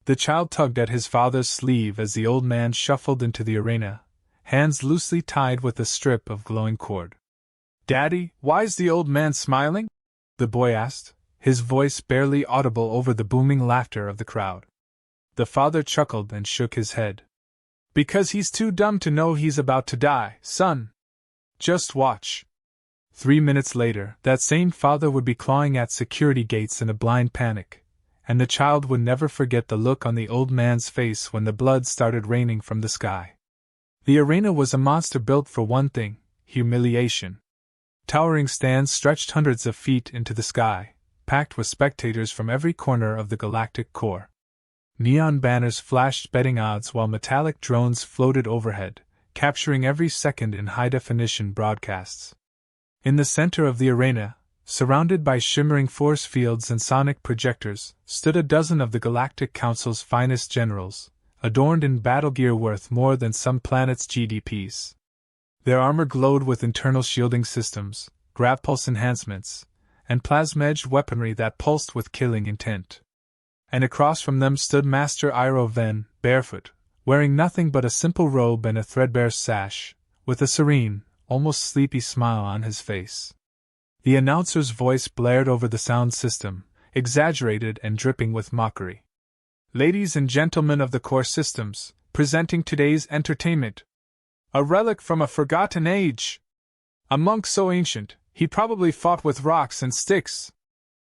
The child tugged at his father's sleeve as the old man shuffled into the arena, hands loosely tied with a strip of glowing cord. "Daddy, why's the old man smiling?" the boy asked, his voice barely audible over the booming laughter of the crowd. The father chuckled and shook his head. "Because he's too dumb to know he's about to die, son. Just watch." 3 minutes later, that same father would be clawing at security gates in a blind panic, and the child would never forget the look on the old man's face when the blood started raining from the sky. The arena was a monster built for one thing: humiliation. Towering stands stretched hundreds of feet into the sky, packed with spectators from every corner of the galactic core. Neon banners flashed betting odds while metallic drones floated overhead, capturing every second in high-definition broadcasts. In the center of the arena, surrounded by shimmering force fields and sonic projectors, stood a dozen of the Galactic Council's finest generals, adorned in battle gear worth more than some planets' GDPs. Their armor glowed with internal shielding systems, grav pulse enhancements, and plasma-edged weaponry that pulsed with killing intent. And across from them stood Master Iro Ven, barefoot, wearing nothing but a simple robe and a threadbare sash, with a serene, almost sleepy smile on his face. The announcer's voice blared over the sound system, exaggerated and dripping with mockery. "Ladies and gentlemen of the core systems, presenting today's entertainment. A relic from a forgotten age. A monk so ancient, he probably fought with rocks and sticks.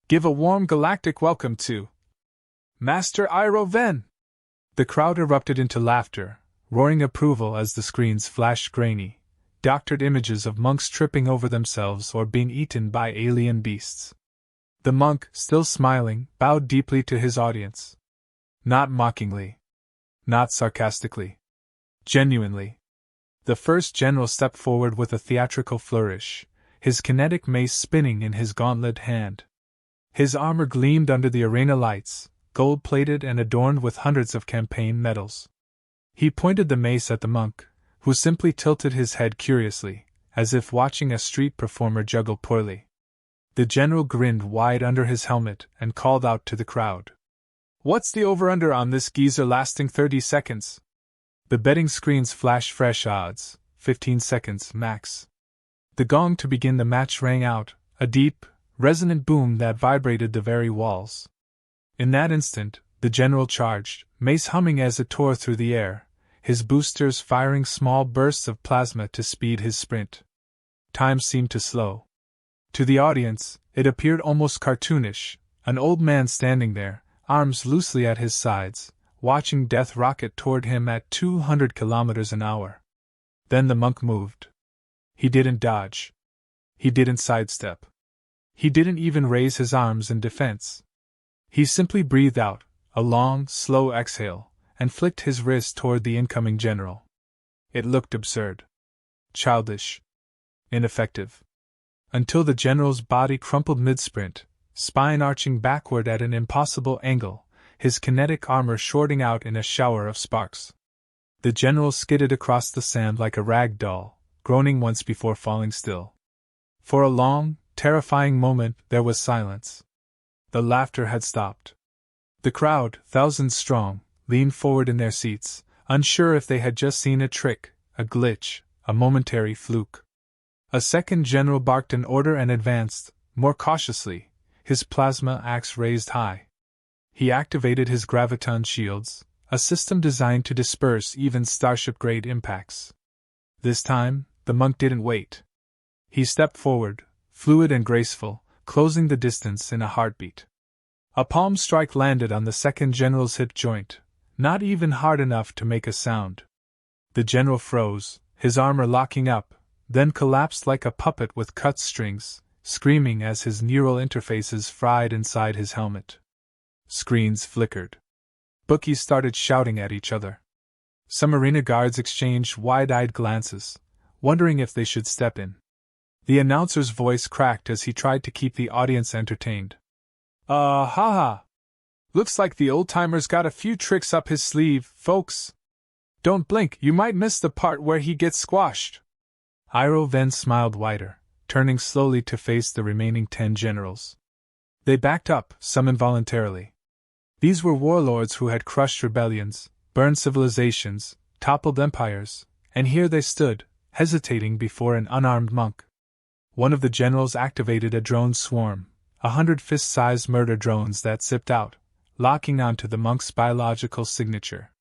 Give a warm galactic welcome to Master Iro Ven." The crowd erupted into laughter, roaring approval as the screens flashed grainy, doctored images of monks tripping over themselves or being eaten by alien beasts. The monk, still smiling, bowed deeply to his audience. Not mockingly. Not sarcastically. Genuinely. The first general stepped forward with a theatrical flourish, his kinetic mace spinning in his gauntlet hand. His armor gleamed under the arena lights, gold-plated and adorned with hundreds of campaign medals. He pointed the mace at the monk, who simply tilted his head curiously, as if watching a street performer juggle poorly. The general grinned wide under his helmet and called out to the crowd. "What's the over-under on this geezer lasting 30 seconds? The betting screens flashed fresh odds, 15 seconds max. The gong to begin the match rang out, a deep, resonant boom that vibrated the very walls. In that instant, the general charged, mace humming as it tore through the air, his boosters firing small bursts of plasma to speed his sprint. Time seemed to slow. To the audience, it appeared almost cartoonish, an old man standing there, arms loosely at his sides, watching death rocket toward him at 200 kilometers an hour. Then the monk moved. He didn't dodge. He didn't sidestep. He didn't even raise his arms in defense. He simply breathed out, a long, slow exhale, and flicked his wrist toward the incoming general. It looked absurd. Childish. Ineffective. Until the general's body crumpled mid-sprint, spine arching backward at an impossible angle, his kinetic armor shorting out in a shower of sparks. The general skidded across the sand like a rag doll, groaning once before falling still. For a long, terrifying moment there was silence. The laughter had stopped. The crowd, thousands strong, leaned forward in their seats, unsure if they had just seen a trick, a glitch, a momentary fluke. A second general barked an order and advanced, more cautiously, his plasma axe raised high. He activated his graviton shields, a system designed to disperse even starship-grade impacts. This time, the monk didn't wait. He stepped forward, fluid and graceful, closing the distance in a heartbeat. A palm strike landed on the second general's hip joint, not even hard enough to make a sound. The general froze, his armor locking up, then collapsed like a puppet with cut strings, screaming as his neural interfaces fried inside his helmet. Screens flickered. Bookies started shouting at each other. Some arena guards exchanged wide-eyed glances, wondering if they should step in. The announcer's voice cracked as he tried to keep the audience entertained. Haha. Looks like the old-timer's got a few tricks up his sleeve, folks. Don't blink, you might miss the part where he gets squashed." Iro Ven smiled wider, turning slowly to face the remaining 10 generals. They backed up, some involuntarily. These were warlords who had crushed rebellions, burned civilizations, toppled empires, and here they stood, hesitating before an unarmed monk. One of the generals activated a drone swarm, 100 fist-sized murder drones that zipped out, locking onto the monk's biological signature.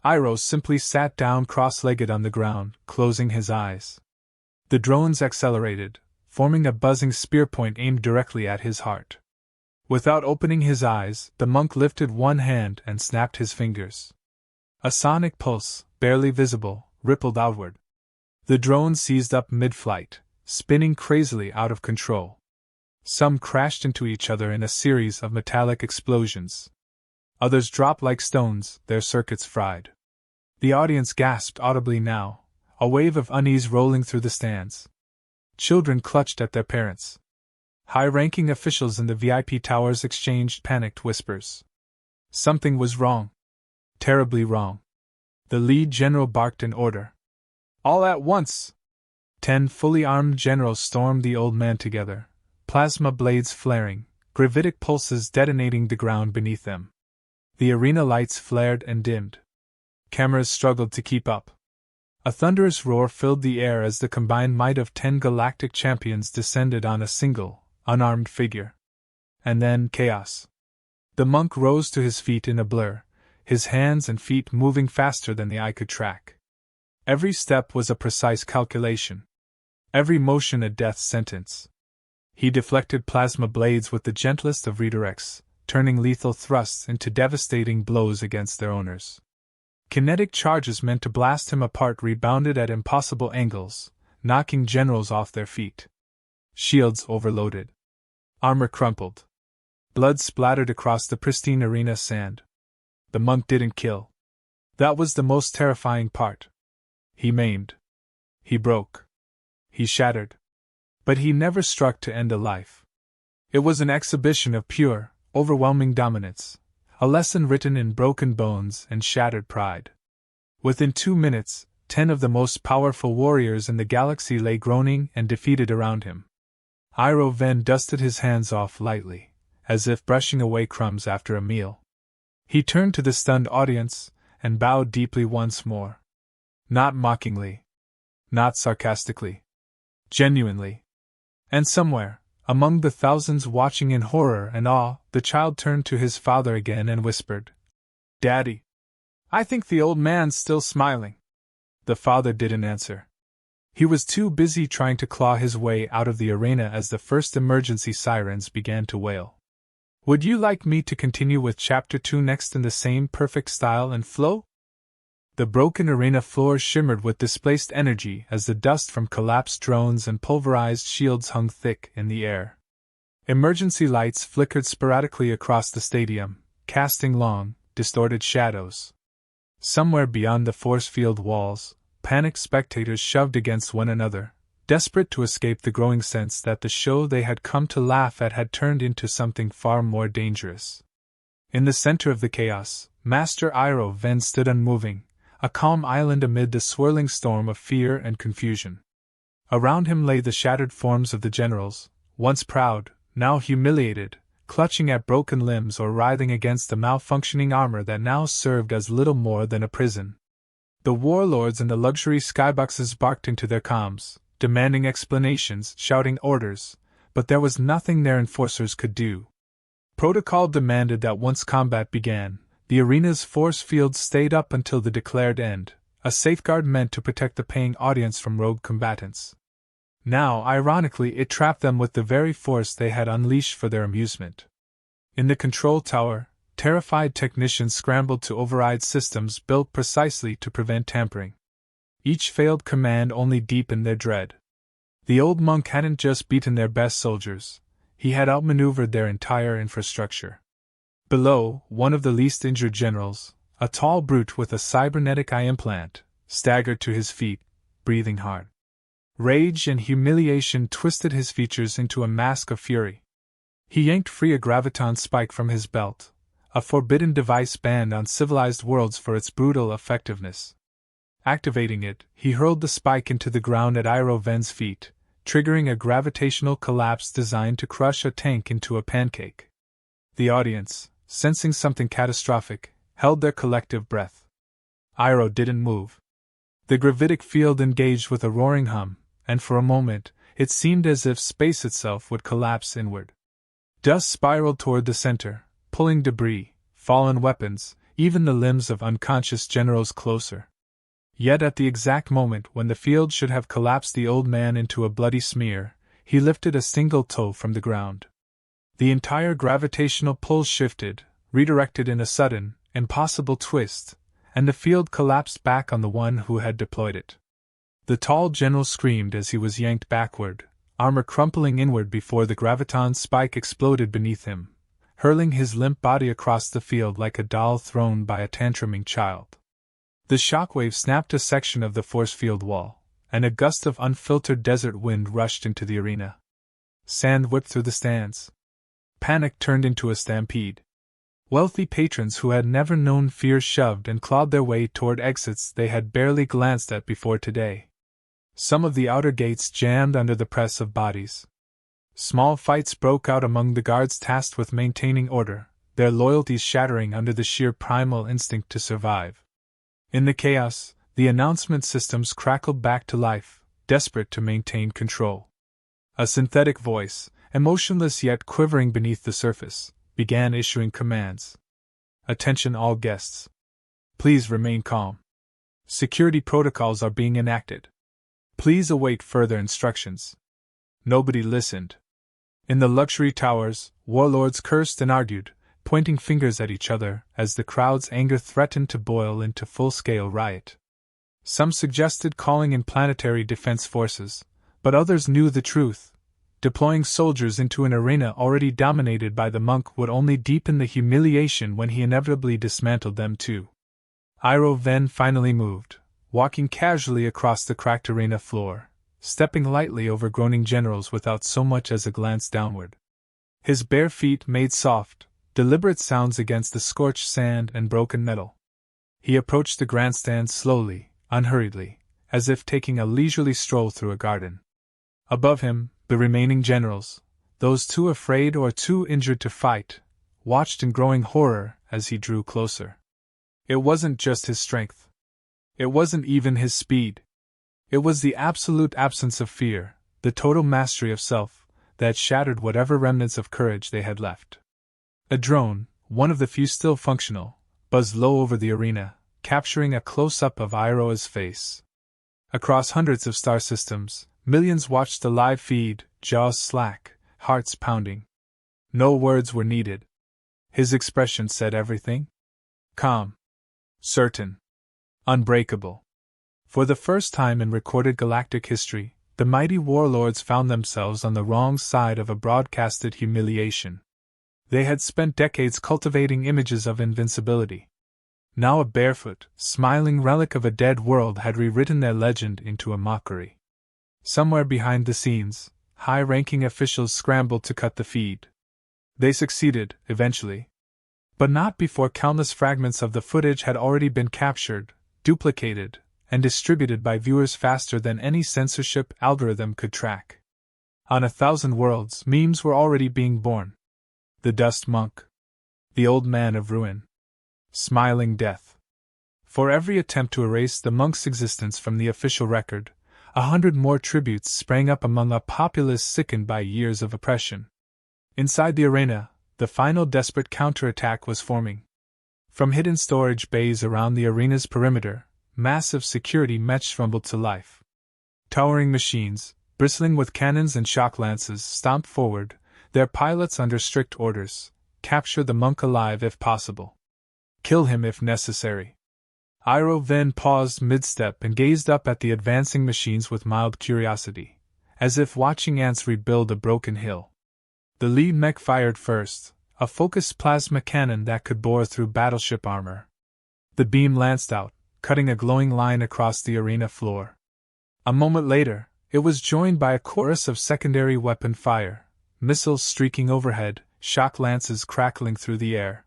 Iroh simply sat down cross-legged on the ground, closing his eyes. The drones accelerated, forming a buzzing spear point aimed directly at his heart. Without opening his eyes, the monk lifted one hand and snapped his fingers. A sonic pulse, barely visible, rippled outward. The drone seized up mid-flight, spinning crazily out of control. Some crashed into each other in a series of metallic explosions. Others dropped like stones, their circuits fried. The audience gasped audibly now, a wave of unease rolling through the stands. Children clutched at their parents. High-ranking officials in the VIP towers exchanged panicked whispers. Something was wrong. Terribly wrong. The lead general barked an order. All at once! 10 fully armed generals stormed the old man together, plasma blades flaring, gravitic pulses detonating the ground beneath them. The arena lights flared and dimmed. Cameras struggled to keep up. A thunderous roar filled the air as the combined might of 10 galactic champions descended on a single, unarmed figure. And then chaos. The monk rose to his feet in a blur, his hands and feet moving faster than the eye could track. Every step was a precise calculation. Every motion a death sentence. He deflected plasma blades with the gentlest of redirects, turning lethal thrusts into devastating blows against their owners. Kinetic charges meant to blast him apart rebounded at impossible angles, knocking generals off their feet. Shields overloaded. Armor crumpled. Blood splattered across the pristine arena sand. The monk didn't kill. That was the most terrifying part. He maimed. He broke. He shattered. But he never struck to end a life. It was an exhibition of pure, overwhelming dominance, a lesson written in broken bones and shattered pride. Within 2 minutes, 10 of the most powerful warriors in the galaxy lay groaning and defeated around him. Iroh Ven dusted his hands off lightly, as if brushing away crumbs after a meal. He turned to the stunned audience and bowed deeply once more. Not mockingly. Not sarcastically. Genuinely. And somewhere, among the thousands watching in horror and awe, the child turned to his father again and whispered, "Daddy, I think the old man's still smiling." The father didn't answer. He was too busy trying to claw his way out of the arena as the first emergency sirens began to wail. Would you like me to continue with Chapter 2 next in the same perfect style and flow? The broken arena floor shimmered with displaced energy as the dust from collapsed drones and pulverized shields hung thick in the air. Emergency lights flickered sporadically across the stadium, casting long, distorted shadows. Somewhere beyond the force field walls, panicked spectators shoved against one another, desperate to escape the growing sense that the show they had come to laugh at had turned into something far more dangerous. In the center of the chaos, Master Iroh Ven stood unmoving, a calm island amid the swirling storm of fear and confusion. Around him lay the shattered forms of the generals, once proud, now humiliated, clutching at broken limbs or writhing against the malfunctioning armor that now served as little more than a prison. The warlords in the luxury skyboxes barked into their comms, demanding explanations, shouting orders, but there was nothing their enforcers could do. Protocol demanded that once combat began, the arena's force field stayed up until the declared end, a safeguard meant to protect the paying audience from rogue combatants. Now, ironically, it trapped them with the very force they had unleashed for their amusement. In the control tower, terrified technicians scrambled to override systems built precisely to prevent tampering. Each failed command only deepened their dread. The old monk hadn't just beaten their best soldiers, he had outmaneuvered their entire infrastructure. Below, one of the least injured generals, a tall brute with a cybernetic eye implant, staggered to his feet, breathing hard. Rage and humiliation twisted his features into a mask of fury. He yanked free a graviton spike from his belt, a forbidden device banned on civilized worlds for its brutal effectiveness. Activating it, he hurled the spike into the ground at Iroh Ven's feet, triggering a gravitational collapse designed to crush a tank into a pancake. The audience, sensing something catastrophic, held their collective breath. Iroh didn't move. The gravitic field engaged with a roaring hum, and for a moment, it seemed as if space itself would collapse inward. Dust spiraled toward the center, pulling debris, fallen weapons, even the limbs of unconscious generals closer. Yet at the exact moment when the field should have collapsed the old man into a bloody smear, he lifted a single toe from the ground. The entire gravitational pull shifted, redirected in a sudden, impossible twist, and the field collapsed back on the one who had deployed it. The tall general screamed as he was yanked backward, armor crumpling inward before the graviton spike exploded beneath him, hurling his limp body across the field like a doll thrown by a tantruming child. The shockwave snapped a section of the force field wall, and a gust of unfiltered desert wind rushed into the arena. Sand whipped through the stands. Panic turned into a stampede. Wealthy patrons who had never known fear shoved and clawed their way toward exits they had barely glanced at before today. Some of the outer gates jammed under the press of bodies. Small fights broke out among the guards tasked with maintaining order, their loyalties shattering under the sheer primal instinct to survive. In the chaos, the announcement systems crackled back to life, desperate to maintain control. A synthetic voice, emotionless yet quivering beneath the surface, began issuing commands. Attention all guests. Please remain calm. Security protocols are being enacted. Please await further instructions. Nobody listened. In the luxury towers, warlords cursed and argued, pointing fingers at each other as the crowd's anger threatened to boil into full-scale riot. Some suggested calling in planetary defense forces, but others knew the truth. Deploying soldiers into an arena already dominated by the monk would only deepen the humiliation when he inevitably dismantled them too. Iroh then finally moved, walking casually across the cracked arena floor, stepping lightly over groaning generals without so much as a glance downward. His bare feet made soft, deliberate sounds against the scorched sand and broken metal. He approached the grandstand slowly, unhurriedly, as if taking a leisurely stroll through a garden. Above him, the remaining generals, those too afraid or too injured to fight, watched in growing horror as he drew closer. It wasn't just his strength. It wasn't even his speed. It was the absolute absence of fear, the total mastery of self, that shattered whatever remnants of courage they had left. A drone, one of the few still functional, buzzed low over the arena, capturing a close-up of Iroh's face. Across hundreds of star systems, millions watched the live feed, jaws slack, hearts pounding. No words were needed. His expression said everything. Calm. Certain. Unbreakable. For the first time in recorded galactic history, the mighty warlords found themselves on the wrong side of a broadcasted humiliation. They had spent decades cultivating images of invincibility. Now a barefoot, smiling relic of a dead world had rewritten their legend into a mockery. Somewhere behind the scenes, high-ranking officials scrambled to cut the feed. They succeeded, eventually. But not before countless fragments of the footage had already been captured, duplicated, and distributed by viewers faster than any censorship algorithm could track. On 1,000 worlds, memes were already being born. The Dust Monk. The Old Man of Ruin. Smiling Death. For every attempt to erase the monk's existence from the official record, 100 more tributes sprang up among a populace sickened by years of oppression. Inside the arena, the final desperate counterattack was forming. From hidden storage bays around the arena's perimeter, massive security mesh rumbled to life. Towering machines, bristling with cannons and shock lances, stomped forward, their pilots under strict orders: capture the monk alive if possible. Kill him if necessary. Iroh then paused mid-step and gazed up at the advancing machines with mild curiosity, as if watching ants rebuild a broken hill. The lead mech fired first, a focused plasma cannon that could bore through battleship armor. The beam lanced out, cutting a glowing line across the arena floor. A moment later, it was joined by a chorus of secondary weapon fire, missiles streaking overhead, shock lances crackling through the air.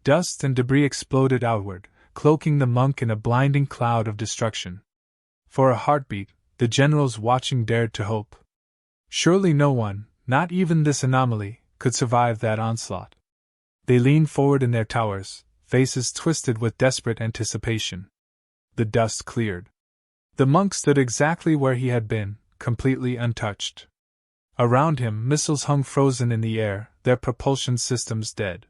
Dust and debris exploded outward, cloaking the monk in a blinding cloud of destruction. For a heartbeat, the generals watching dared to hope. Surely no one, not even this anomaly, could survive that onslaught. They leaned forward in their towers, faces twisted with desperate anticipation. The dust cleared. The monk stood exactly where he had been, completely untouched. Around him, missiles hung frozen in the air, their propulsion systems dead.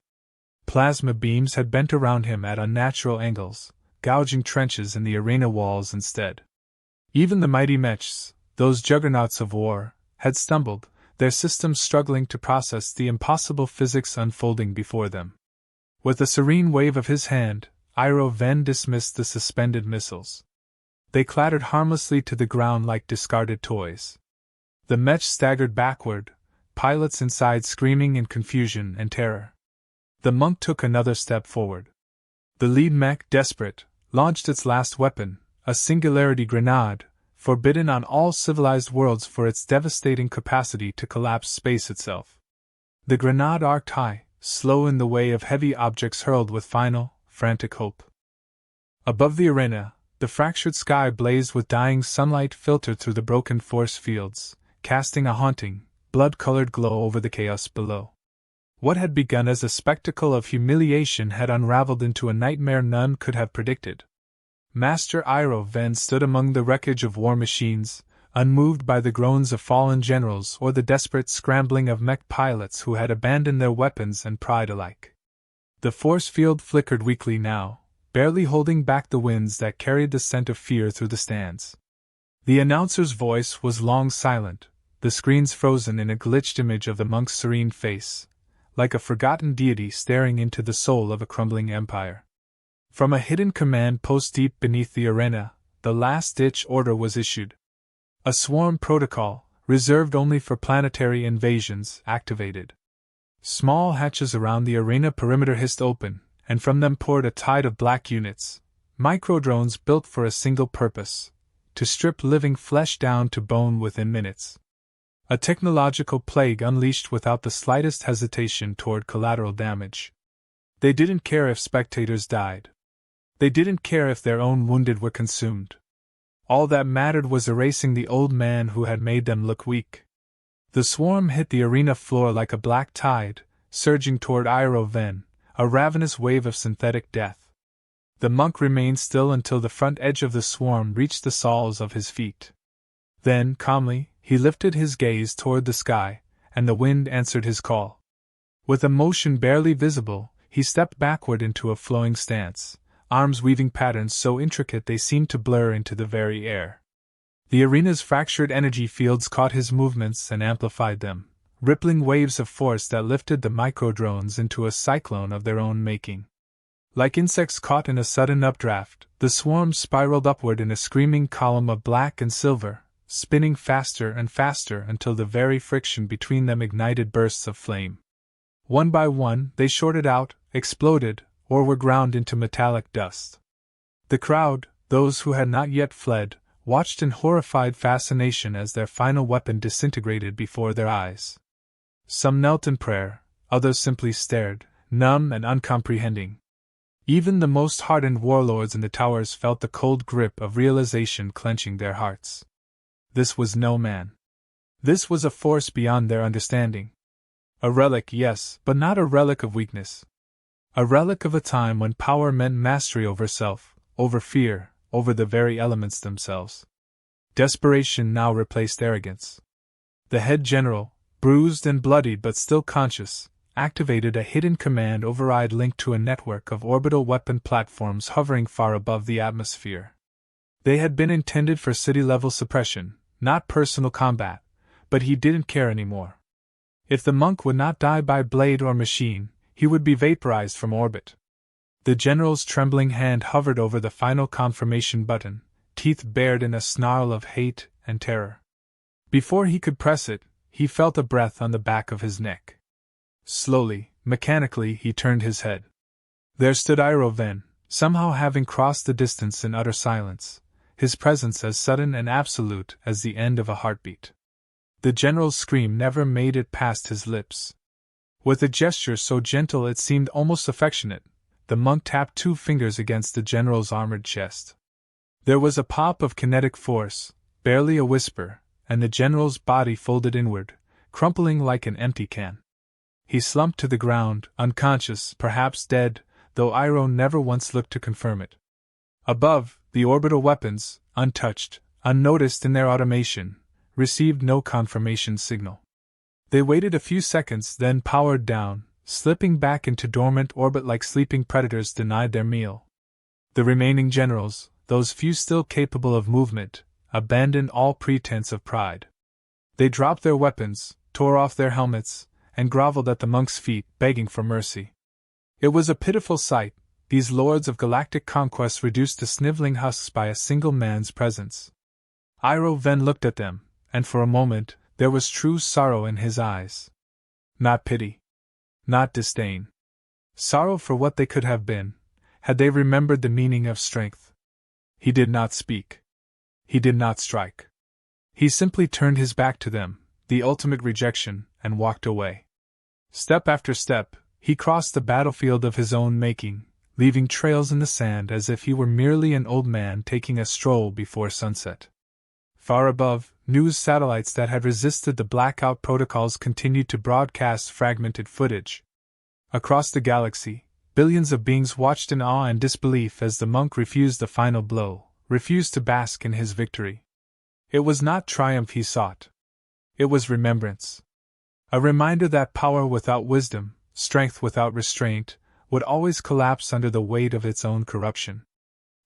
Plasma beams had bent around him at unnatural angles, gouging trenches in the arena walls instead. Even the mighty mechs, those juggernauts of war, had stumbled, their systems struggling to process the impossible physics unfolding before them. With a serene wave of his hand, Iroh Ven dismissed the suspended missiles. They clattered harmlessly to the ground like discarded toys. The mech staggered backward, pilots inside screaming in confusion and terror. The monk took another step forward. The lead mech, desperate, launched its last weapon, a singularity grenade, forbidden on all civilized worlds for its devastating capacity to collapse space itself. The grenade arced high, slow in the way of heavy objects hurled with final, frantic hope. Above the arena, the fractured sky blazed with dying sunlight filtered through the broken force fields, casting a haunting, blood-colored glow over the chaos below. What had begun as a spectacle of humiliation had unraveled into a nightmare none could have predicted. Master Iroh Ven stood among the wreckage of war machines, unmoved by the groans of fallen generals or the desperate scrambling of mech pilots who had abandoned their weapons and pride alike. The force field flickered weakly now, barely holding back the winds that carried the scent of fear through the stands. The announcer's voice was long silent, the screens frozen in a glitched image of the monk's serene face, like a forgotten deity staring into the soul of a crumbling empire. From a hidden command post deep beneath the arena, the last-ditch order was issued. A swarm protocol, reserved only for planetary invasions, activated. Small hatches around the arena perimeter hissed open, and from them poured a tide of black units, microdrones built for a single purpose: to strip living flesh down to bone within minutes. A technological plague unleashed without the slightest hesitation toward collateral damage. They didn't care if spectators died. They didn't care if their own wounded were consumed. All that mattered was erasing the old man who had made them look weak. The swarm hit the arena floor like a black tide, surging toward Iroh Ven, a ravenous wave of synthetic death. The monk remained still until the front edge of the swarm reached the soles of his feet. Then, calmly, he lifted his gaze toward the sky, and the wind answered his call. With a motion barely visible, he stepped backward into a flowing stance, arms weaving patterns so intricate they seemed to blur into the very air. The arena's fractured energy fields caught his movements and amplified them, rippling waves of force that lifted the microdrones into a cyclone of their own making. Like insects caught in a sudden updraft, the swarm spiraled upward in a screaming column of black and silver, spinning faster and faster until the very friction between them ignited bursts of flame. One by one, they shorted out, exploded, or were ground into metallic dust. The crowd, those who had not yet fled, watched in horrified fascination as their final weapon disintegrated before their eyes. Some knelt in prayer, others simply stared, numb and uncomprehending. Even the most hardened warlords in the towers felt the cold grip of realization clenching their hearts. This was no man. This was a force beyond their understanding. A relic, yes, but not a relic of weakness. A relic of a time when power meant mastery over self, over fear, over the very elements themselves. Desperation now replaced arrogance. The head general, bruised and bloodied but still conscious, activated a hidden command override linked to a network of orbital weapon platforms hovering far above the atmosphere. They had been intended for city-level suppression, not personal combat, but he didn't care anymore. If the monk would not die by blade or machine, he would be vaporized from orbit. The general's trembling hand hovered over the final confirmation button, teeth bared in a snarl of hate and terror. Before he could press it, he felt a breath on the back of his neck. Slowly, mechanically, he turned his head. There stood Iroh Ven, somehow having crossed the distance in utter silence, his presence as sudden and absolute as the end of a heartbeat. The general's scream never made it past his lips. With a gesture so gentle it seemed almost affectionate, the monk tapped 2 fingers against the general's armored chest. There was a pop of kinetic force, barely a whisper, and the general's body folded inward, crumpling like an empty can. he slumped to the ground, unconscious, perhaps dead, though Iroh never once looked to confirm it. Above, the orbital weapons, untouched, unnoticed in their automation, received no confirmation signal. They waited a few seconds, then powered down, slipping back into dormant orbit like sleeping predators denied their meal. The remaining generals, those few still capable of movement, abandoned all pretense of pride. They dropped their weapons, tore off their helmets, and groveled at the monks' feet, begging for mercy. It was a pitiful sight, these lords of galactic conquest reduced to sniveling husks by a single man's presence. Iroh Ven looked at them, and for a moment, there was true sorrow in his eyes. Not pity. Not disdain. Sorrow for what they could have been, had they remembered the meaning of strength. He did not speak. He did not strike. He simply turned his back to them, the ultimate rejection, and walked away. Step after step, he crossed the battlefield of his own making, leaving trails in the sand as if he were merely an old man taking a stroll before sunset. Far above, news satellites that had resisted the blackout protocols continued to broadcast fragmented footage. Across the galaxy, billions of beings watched in awe and disbelief as the monk refused the final blow, refused to bask in his victory. It was not triumph he sought. It was remembrance. A reminder that power without wisdom, strength without restraint, would always collapse under the weight of its own corruption.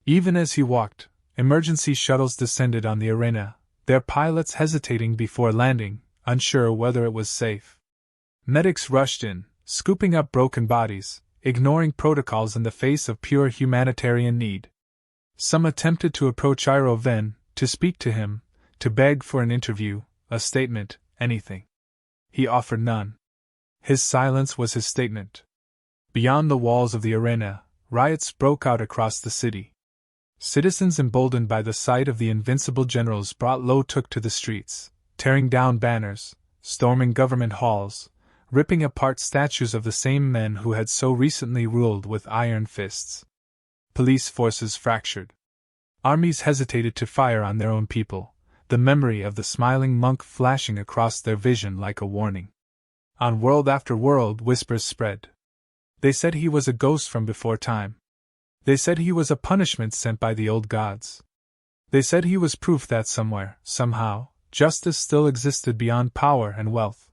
Even as he walked, emergency shuttles descended on the arena, their pilots hesitating before landing, unsure whether it was safe. Medics rushed in, scooping up broken bodies, ignoring protocols in the face of pure humanitarian need. Some attempted to approach Iroh Ven, to speak to him, to beg for an interview, a statement, anything. He offered none. His silence was his statement. Beyond the walls of the arena, riots broke out across the city. Citizens emboldened by the sight of the invincible generals brought Lo Tuk to the streets, tearing down banners, storming government halls, ripping apart statues of the same men who had so recently ruled with iron fists. Police forces fractured. Armies hesitated to fire on their own people, the memory of the smiling monk flashing across their vision like a warning. On world after world, whispers spread. They said he was a ghost from before time. They said he was a punishment sent by the old gods. They said he was proof that somewhere, somehow, justice still existed beyond power and wealth.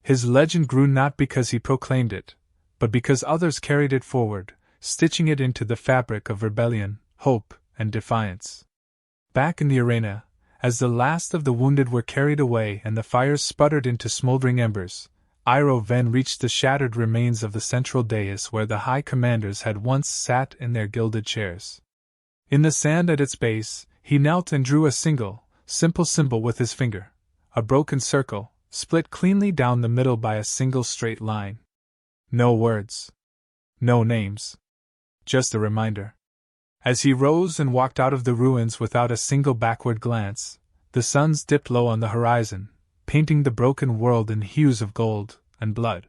His legend grew not because he proclaimed it, but because others carried it forward, stitching it into the fabric of rebellion, hope, and defiance. Back in the arena, as the last of the wounded were carried away and the fires sputtered into smoldering embers, Iroh Ven reached the shattered remains of the central dais where the high commanders had once sat in their gilded chairs. In the sand at its base, he knelt and drew a simple symbol with his finger, a broken circle, split cleanly down the middle by a single straight line. No words. No names. Just a reminder. As he rose and walked out of the ruins without a single backward glance, the suns dipped low on the horizon, painting the broken world in hues of gold and blood.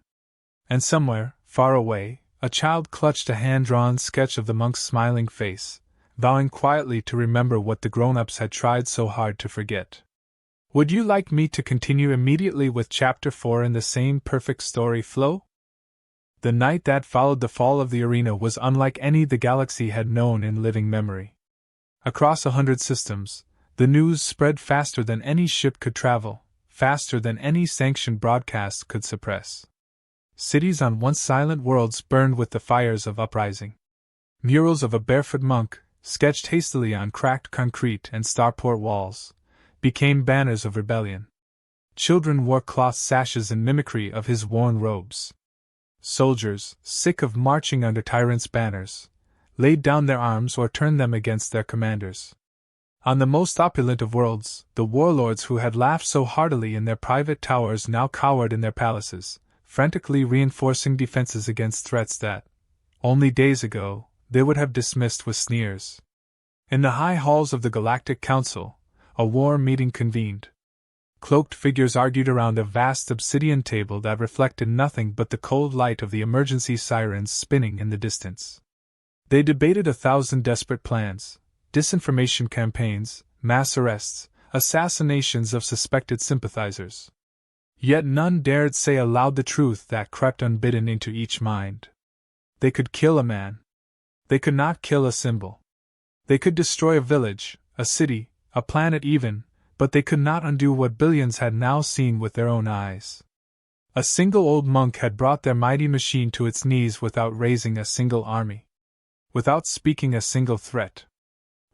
And somewhere, far away, a child clutched a hand-drawn sketch of the monk's smiling face, vowing quietly to remember what the grown-ups had tried so hard to forget. Would you like me to continue immediately with Chapter 4 in the same perfect story flow? The night that followed the fall of the arena was unlike any the galaxy had known in living memory. Across 100 systems, the news spread faster than any ship could travel, faster than any sanctioned broadcast could suppress. Cities on once silent worlds burned with the fires of uprising. Murals of a barefoot monk, sketched hastily on cracked concrete and starport walls, became banners of rebellion. Children wore cloth sashes in mimicry of his worn robes. Soldiers, sick of marching under tyrants' banners, laid down their arms or turned them against their commanders. On the most opulent of worlds, the warlords who had laughed so heartily in their private towers now cowered in their palaces, frantically reinforcing defenses against threats that, only days ago, they would have dismissed with sneers. In the high halls of the Galactic Council, a war meeting convened. Cloaked figures argued around a vast obsidian table that reflected nothing but the cold light of the emergency sirens spinning in the distance. They debated 1,000 desperate plans, disinformation campaigns, mass arrests, assassinations of suspected sympathizers. Yet none dared say aloud the truth that crept unbidden into each mind. They could kill a man. They could not kill a symbol. They could destroy a village, a city, a planet even, but they could not undo what billions had now seen with their own eyes. A single old monk had brought their mighty machine to its knees without raising a single army, without speaking a single threat,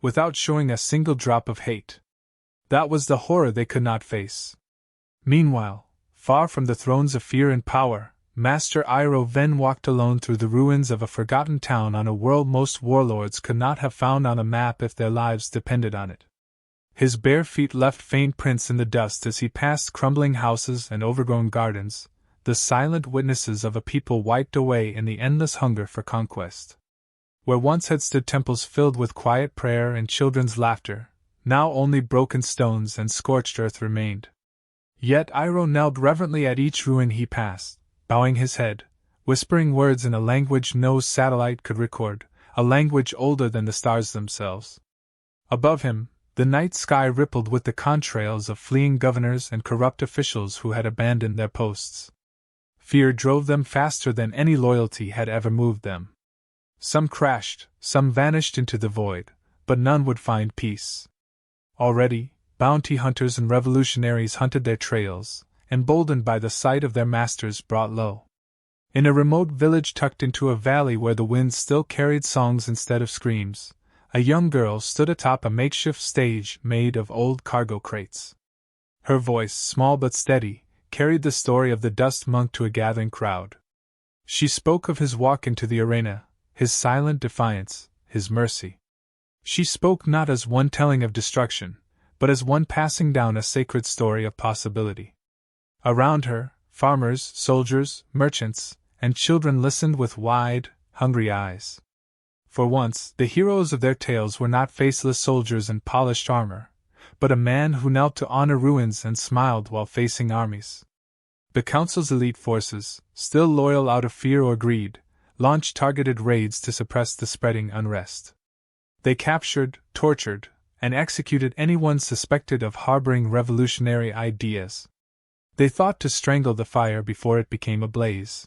without showing a single drop of hate. That was the horror they could not face. Meanwhile, far from the thrones of fear and power, Master Iroh Ven walked alone through the ruins of a forgotten town on a world most warlords could not have found on a map if their lives depended on it. His bare feet left faint prints in the dust as he passed crumbling houses and overgrown gardens, the silent witnesses of a people wiped away in the endless hunger for conquest. Where once had stood temples filled with quiet prayer and children's laughter, now only broken stones and scorched earth remained. Yet Iroh knelt reverently at each ruin he passed, bowing his head, whispering words in a language no satellite could record, a language older than the stars themselves. Above him, the night sky rippled with the contrails of fleeing governors and corrupt officials who had abandoned their posts. Fear drove them faster than any loyalty had ever moved them. Some crashed, some vanished into the void, but none would find peace. Already, bounty hunters and revolutionaries hunted their trails, emboldened by the sight of their masters brought low. In a remote village tucked into a valley where the wind still carried songs instead of screams, a young girl stood atop a makeshift stage made of old cargo crates. Her voice, small but steady, carried the story of the dust monk to a gathering crowd. She spoke of his walk into the arena, his silent defiance, his mercy. She spoke not as one telling of destruction, but as one passing down a sacred story of possibility. Around her, farmers, soldiers, merchants, and children listened with wide, hungry eyes. For once, the heroes of their tales were not faceless soldiers in polished armor, but a man who knelt to honor ruins and smiled while facing armies. The Council's elite forces, still loyal out of fear or greed, launched targeted raids to suppress the spreading unrest. They captured, tortured, and executed anyone suspected of harboring revolutionary ideas. They thought to strangle the fire before it became a blaze.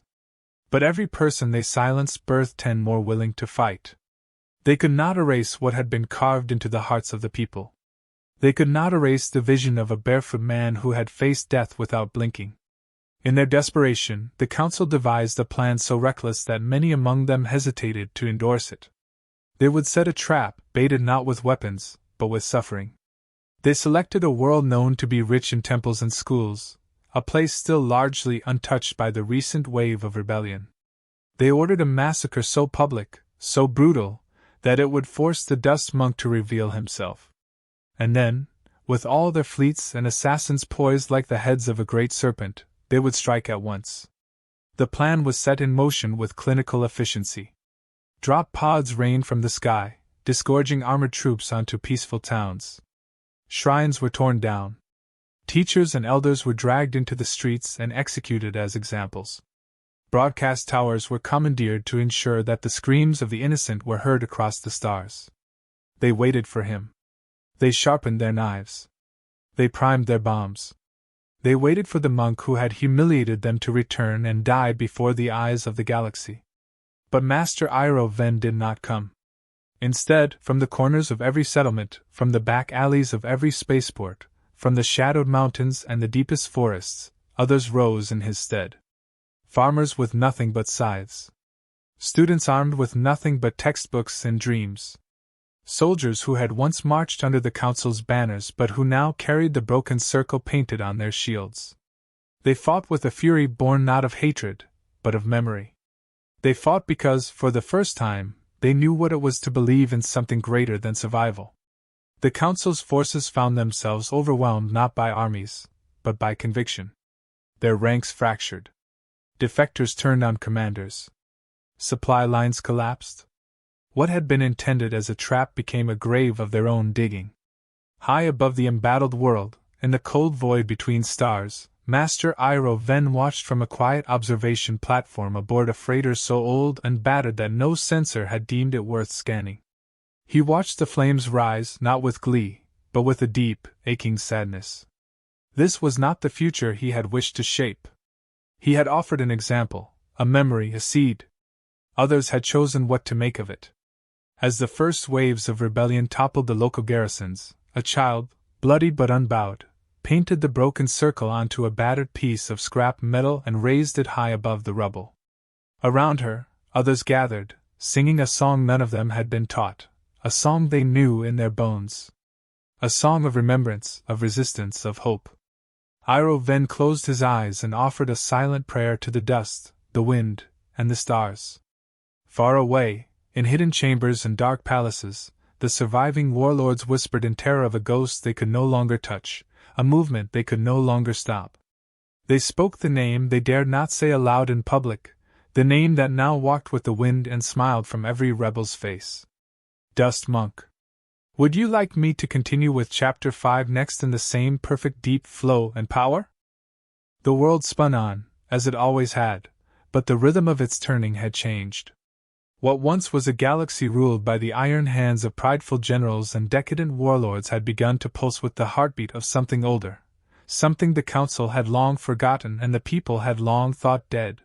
But every person they silenced birthed 10 more willing to fight. They could not erase what had been carved into the hearts of the people. They could not erase the vision of a barefoot man who had faced death without blinking. In their desperation, the council devised a plan so reckless that many among them hesitated to endorse it. They would set a trap, baited not with weapons, but with suffering. They selected a world known to be rich in temples and schools, a place still largely untouched by the recent wave of rebellion. They ordered a massacre so public, so brutal, that it would force the dust monk to reveal himself. And then, with all their fleets and assassins poised like the heads of a great serpent, they would strike at once. The plan was set in motion with clinical efficiency. Drop pods rained from the sky, disgorging armored troops onto peaceful towns. Shrines were torn down. Teachers and elders were dragged into the streets and executed as examples. Broadcast towers were commandeered to ensure that the screams of the innocent were heard across the stars. They waited for him. They sharpened their knives. They primed their bombs. They waited for the monk who had humiliated them to return and die before the eyes of the galaxy. But Master Iroh Ven did not come. Instead, from the corners of every settlement, from the back alleys of every spaceport, from the shadowed mountains and the deepest forests, others rose in his stead. Farmers with nothing but scythes. Students armed with nothing but textbooks and dreams. Soldiers who had once marched under the council's banners but who now carried the broken circle painted on their shields. They fought with a fury born not of hatred, but of memory. They fought because, for the first time, they knew what it was to believe in something greater than survival. The council's forces found themselves overwhelmed not by armies, but by conviction. Their ranks fractured. Defectors turned on commanders. Supply lines collapsed. What had been intended as a trap became a grave of their own digging. High above the embattled world, in the cold void between stars, Master Iroh Ven watched from a quiet observation platform aboard a freighter so old and battered that no sensor had deemed it worth scanning. He watched the flames rise not with glee, but with a deep, aching sadness. This was not the future he had wished to shape. He had offered an example, a memory, a seed. Others had chosen what to make of it. As the first waves of rebellion toppled the local garrisons, a child, bloodied but unbowed, painted the broken circle onto a battered piece of scrap metal and raised it high above the rubble. Around her, others gathered, singing a song none of them had been taught, a song they knew in their bones. A song of remembrance, of resistance, of hope. Iroh Ven closed his eyes and offered a silent prayer to the dust, the wind, and the stars. Far away, in hidden chambers and dark palaces, the surviving warlords whispered in terror of a ghost they could no longer touch, a movement they could no longer stop. They spoke the name they dared not say aloud in public, the name that now walked with the wind and smiled from every rebel's face. Dust Monk. Would you like me to continue with Chapter 5 next in the same perfect deep flow and power? The world spun on, as it always had, but the rhythm of its turning had changed. What once was a galaxy ruled by the iron hands of prideful generals and decadent warlords had begun to pulse with the heartbeat of something older, something the Council had long forgotten and the people had long thought dead.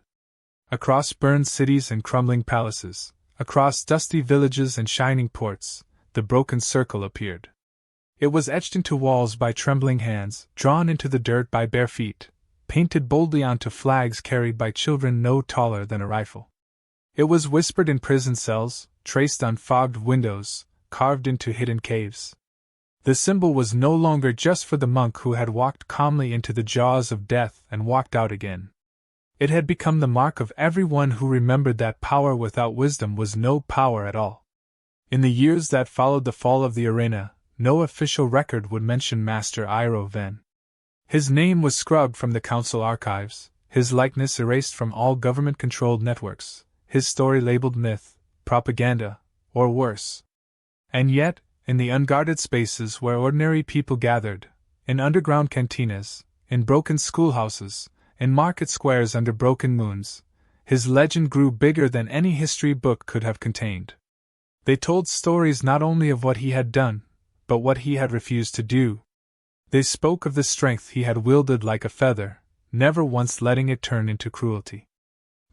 Across burned cities and crumbling palaces, across dusty villages and shining ports, the broken circle appeared. It was etched into walls by trembling hands, drawn into the dirt by bare feet, painted boldly onto flags carried by children no taller than a rifle. It was whispered in prison cells, traced on fogged windows, carved into hidden caves. The symbol was no longer just for the monk who had walked calmly into the jaws of death and walked out again. It had become the mark of everyone who remembered that power without wisdom was no power at all. In the years that followed the fall of the arena, no official record would mention Master Iroh Ven. His name was scrubbed from the Council archives, his likeness erased from all government-controlled networks, his story labeled myth, propaganda, or worse. And yet, in the unguarded spaces where ordinary people gathered, in underground cantinas, in broken schoolhouses, in market squares under broken moons, his legend grew bigger than any history book could have contained. They told stories not only of what he had done, but what he had refused to do. They spoke of the strength he had wielded like a feather, never once letting it turn into cruelty.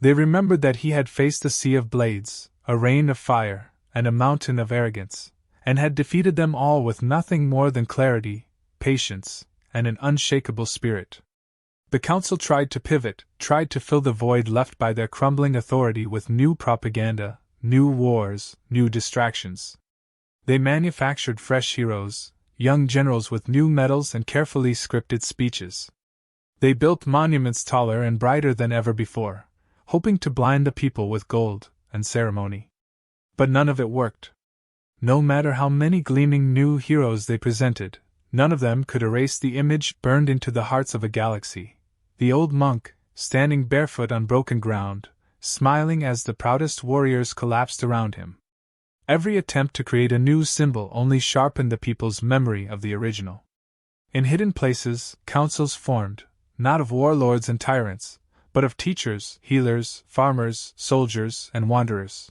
They remembered that he had faced a sea of blades, a rain of fire, and a mountain of arrogance, and had defeated them all with nothing more than clarity, patience, and an unshakable spirit. The Council tried to pivot, tried to fill the void left by their crumbling authority with new propaganda, new wars, new distractions. They manufactured fresh heroes, young generals with new medals and carefully scripted speeches. They built monuments taller and brighter than ever before, hoping to blind the people with gold and ceremony. But none of it worked. No matter how many gleaming new heroes they presented, none of them could erase the image burned into the hearts of a galaxy. The old monk, standing barefoot on broken ground, smiling as the proudest warriors collapsed around him. Every attempt to create a new symbol only sharpened the people's memory of the original. In hidden places, councils formed, not of warlords and tyrants, but of teachers, healers, farmers, soldiers, and wanderers.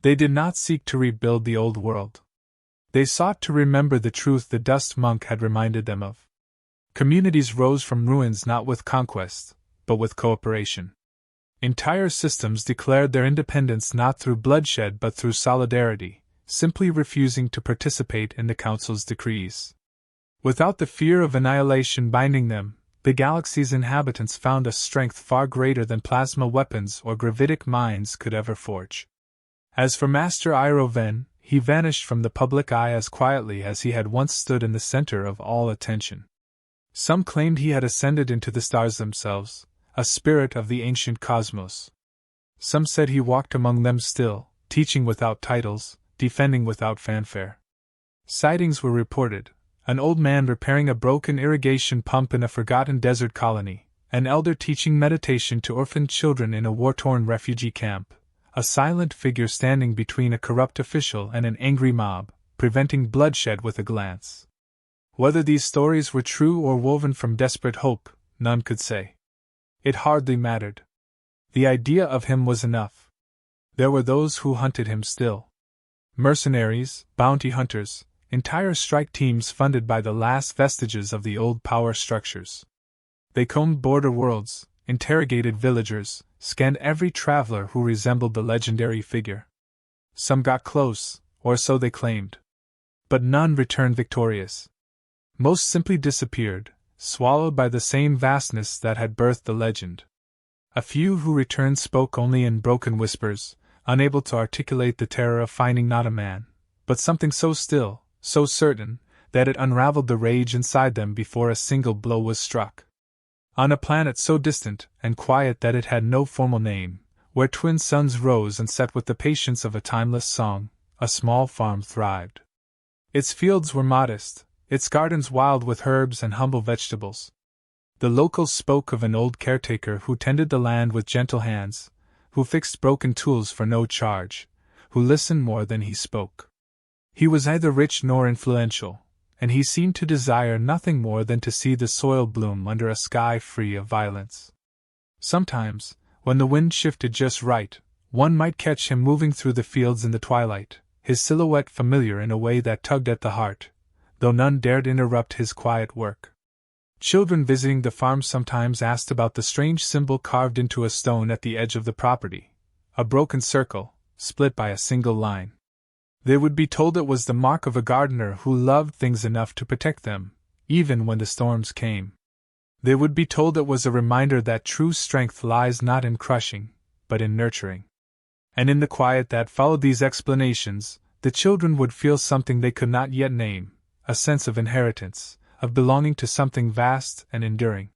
They did not seek to rebuild the old world. They sought to remember the truth the dust monk had reminded them of. Communities rose from ruins not with conquest, but with cooperation. Entire systems declared their independence not through bloodshed but through solidarity, simply refusing to participate in the Council's decrees. Without the fear of annihilation binding them, the galaxy's inhabitants found a strength far greater than plasma weapons or gravitic mines could ever forge. As for Master Iroh Ven, he vanished from the public eye as quietly as he had once stood in the center of all attention. Some claimed he had ascended into the stars themselves, a spirit of the ancient cosmos. Some said he walked among them still, teaching without titles, defending without fanfare. Sightings were reported: an old man repairing a broken irrigation pump in a forgotten desert colony, an elder teaching meditation to orphaned children in a war-torn refugee camp, a silent figure standing between a corrupt official and an angry mob, preventing bloodshed with a glance. Whether these stories were true or woven from desperate hope, none could say. It hardly mattered. The idea of him was enough. There were those who hunted him still. Mercenaries, bounty hunters, entire strike teams funded by the last vestiges of the old power structures. They combed border worlds, interrogated villagers, scanned every traveler who resembled the legendary figure. Some got close, or so they claimed. But none returned victorious. Most simply disappeared, swallowed by the same vastness that had birthed the legend. A few who returned spoke only in broken whispers, unable to articulate the terror of finding not a man, but something so still, so certain, that it unraveled the rage inside them before a single blow was struck. On a planet so distant and quiet that it had no formal name, where twin suns rose and set with the patience of a timeless song, a small farm thrived. Its fields were modest, its gardens wild with herbs and humble vegetables. The locals spoke of an old caretaker who tended the land with gentle hands, who fixed broken tools for no charge, who listened more than he spoke. He was neither rich nor influential, and he seemed to desire nothing more than to see the soil bloom under a sky free of violence. Sometimes, when the wind shifted just right, one might catch him moving through the fields in the twilight, his silhouette familiar in a way that tugged at the heart, though none dared interrupt his quiet work. Children visiting the farm sometimes asked about the strange symbol carved into a stone at the edge of the property, a broken circle, split by a single line. They would be told it was the mark of a gardener who loved things enough to protect them, even when the storms came. They would be told it was a reminder that true strength lies not in crushing, but in nurturing. And in the quiet that followed these explanations, the children would feel something they could not yet name, a sense of inheritance, of belonging to something vast and enduring.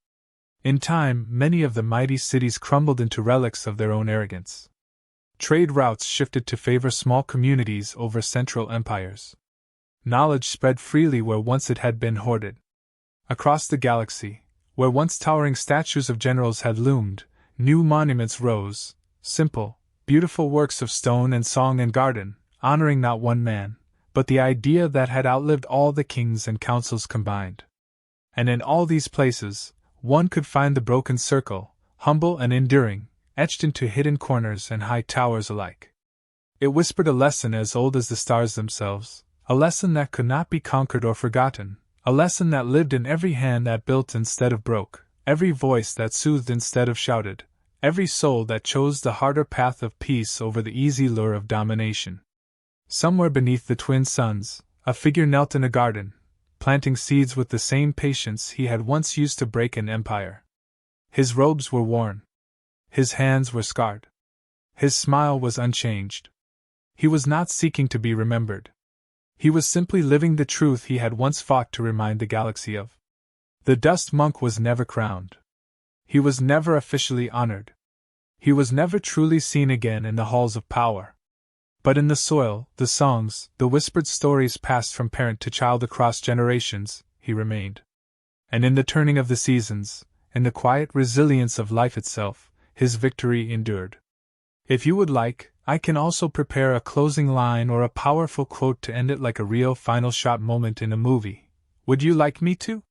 In time, many of the mighty cities crumbled into relics of their own arrogance. Trade routes shifted to favor small communities over central empires. Knowledge spread freely where once it had been hoarded. Across the galaxy, where once towering statues of generals had loomed, new monuments rose, simple, beautiful works of stone and song and garden, honoring not one man, but the idea that had outlived all the kings and councils combined. And in all these places, one could find the broken circle, humble and enduring, etched into hidden corners and high towers alike. It whispered a lesson as old as the stars themselves, a lesson that could not be conquered or forgotten, a lesson that lived in every hand that built instead of broke, every voice that soothed instead of shouted, every soul that chose the harder path of peace over the easy lure of domination. Somewhere beneath the twin suns, a figure knelt in a garden, planting seeds with the same patience he had once used to break an empire. His robes were worn. His hands were scarred. His smile was unchanged. He was not seeking to be remembered. He was simply living the truth he had once fought to remind the galaxy of. The dust monk was never crowned. He was never officially honored. He was never truly seen again in the halls of power. But in the soil, the songs, the whispered stories passed from parent to child across generations, he remained. And in the turning of the seasons, in the quiet resilience of life itself, his victory endured. If you would like, I can also prepare a closing line or a powerful quote to end it like a real final shot moment in a movie. Would you like me to?